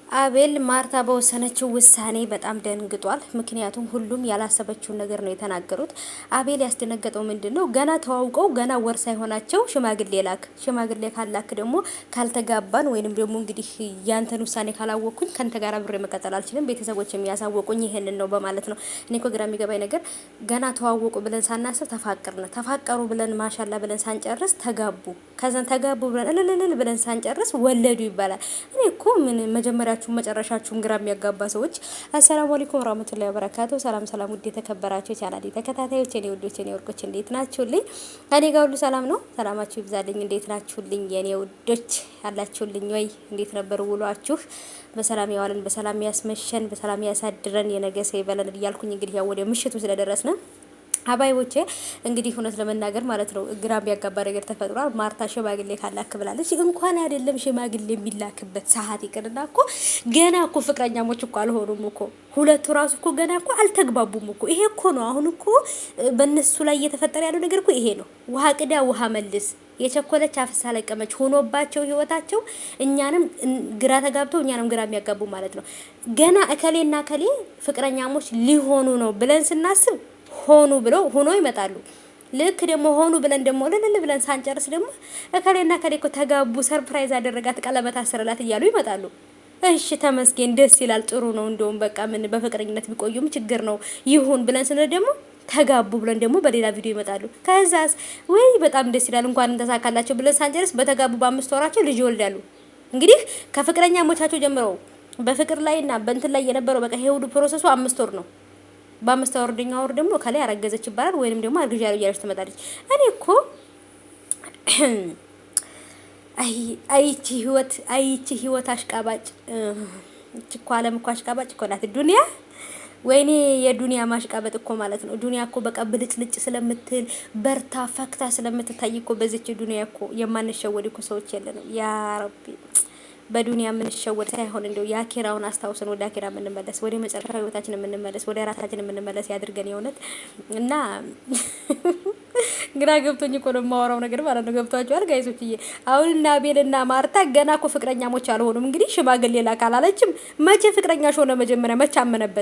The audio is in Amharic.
አቤል ማርታ በወሰነችው ውሳኔ በጣም ደንግጧል። ምክንያቱም ሁሉም ያላሰበችውን ነገር ነው የተናገሩት። አቤል ያስደነገጠው ምንድነው? ገና ተዋውቀው ገና ወር ሳይሆናቸው ሽማግሌ ላክ። ሽማግሌ ካላክ ደግሞ ካልተጋባን ወይንም ደግሞ እንግዲህ ያንተን ውሳኔ ካላወቅኩኝ ከንተ ጋር አብሬ መቀጠል አልችልም፣ ቤተሰቦች የሚያሳወቁኝ ይሄንን ነው በማለት ነው። እኔ እኮ ግራ የሚገባኝ ነገር ገና ተዋወቁ ብለን ሳናስብ ተፋቀሩ ብለን ማሻላ ብለን ሳንጨርስ ተጋቡ፣ ከዛን ተጋቡ ብለን እልልል ብለን ሳንጨርስ ወለዱ ይባላል። እኔ እኮ ምን መጀመሪያ መጨረሻችሁም ግራ የሚያጋባ ሰዎች። አሰላሙ አለይኩም ወራህመቱላሂ ወበረካቱ። ሰላም ሰላም፣ ውድ የተከበራችሁ ቻናሌ ተከታታዮች፣ የኔ ውዶች፣ የኔ ወርቆች እንዴት ናችሁልኝ? እኔ ጋር ሁሉ ሰላም ነው። ሰላማችሁ ይብዛልኝ። እንዴት ናችሁልኝ የኔ ውዶች? ያላችሁልኝ ወይ? እንዴት ነበር ውሏችሁ? በሰላም ያዋልን፣ በሰላም ያስመሸን፣ በሰላም ያሳድረን፣ የነገ ሰው ይበለን እያልኩኝ እንግዲህ ያው ወደ ምሽቱ ስለደረስን አባይቦቼ እንግዲህ እውነት ለመናገር ማለት ነው ግራ ቢያጋባ ነገር ተፈጥሯል። ማርታ ሽማግሌ ካላክ ብላለች። እንኳን አይደለም ሽማግሌ የሚላክበት ሰዓት ይቅርና እኮ ገና እኮ ፍቅረኛሞች እኮ አልሆኑም እኮ ሁለቱ ራሱ እኮ ገና እኮ አልተግባቡም እኮ። ይሄ እኮ ነው አሁን እኮ በእነሱ ላይ እየተፈጠረ ያለው ነገር እኮ ይሄ ነው። ውሃ ቅዳ ውሃ መልስ፣ የቸኮለች አፍሳ ለቀመች ሆኖባቸው ህይወታቸው እኛንም ግራ ተጋብተው እኛንም ግራ የሚያጋቡ ማለት ነው። ገና እከሌና እከሌ ፍቅረኛሞች ሊሆኑ ነው ብለን ስናስብ ሆኑ ብለው ሆኖ ይመጣሉ። ልክ ደግሞ ሆኑ ብለን ደግሞ ለለለ ብለን ሳንጨርስ ደግሞ እከሌና እከሌ እኮ ተጋቡ፣ ሰርፕራይዝ አደረጋት፣ ቀለበት አሰረላት እያሉ ይመጣሉ። እሺ ተመስገን፣ ደስ ይላል፣ ጥሩ ነው። እንደውም በቃ ምን በፍቅረኝነት ቢቆዩም ችግር ነው ይሁን ብለን ስንል ደግሞ ተጋቡ ብለን ደግሞ በሌላ ቪዲዮ ይመጣሉ። ከዛስ ወይ በጣም ደስ ይላል እንኳን ተሳካላቸው ብለን ሳንጨርስ በተጋቡ በ5 ወራቸው ልጅ ይወልዳሉ። እንግዲህ ከፍቅረኛ ሞቻቸው ጀምረው በፍቅር ላይና በእንትን ላይ የነበረው በቃ ይሄ ሁሉ ፕሮሰሱ 5 ወር ነው። በ5 ወርደኛ ወር ደግሞ ከላይ አረገዘች ይባላል፣ ወይንም ደግሞ አርግዣለሁ እያለች ትመጣለች። እኔ እኮ አይቺ ህይወት አሽቃባጭ እኮ ዓለም እኮ አሽቃባጭ እኮ ናት ዱንያ። ወይኔ የዱንያ ማሽቃበጥ እኮ ማለት ነው። ዱንያ እኮ በቃ ብልጭልጭ ስለምትል በርታ ፈክታ ስለምትታይ እኮ በዚች ዱንያ እኮ የማንሸወድ እኮ ሰዎች የለንም። ያ ረቢ በዱንያ የምንሸወድ ሳይሆን እንደው የአኪራውን አስታውሰን ወደ አኪራ የምንመለስ ወደ መጨረሻ ህይወታችን የምንመለስ ወደ ራሳችን የምንመለስ ያድርገን የእውነት። እና ግራ ገብቶኝ እኮ ነው የማወራው ነገር ማለት ነው። ገብቷችኋል ጋይሶችዬ? አሁን እና አቤልና ማርታ ገና እኮ ፍቅረኛሞች አልሆኑም። እንግዲህ ሽማግሌ ላክ አላለችም። መቼ ፍቅረኛሽ ሆነ? መጀመሪያ መቼ አመነበት?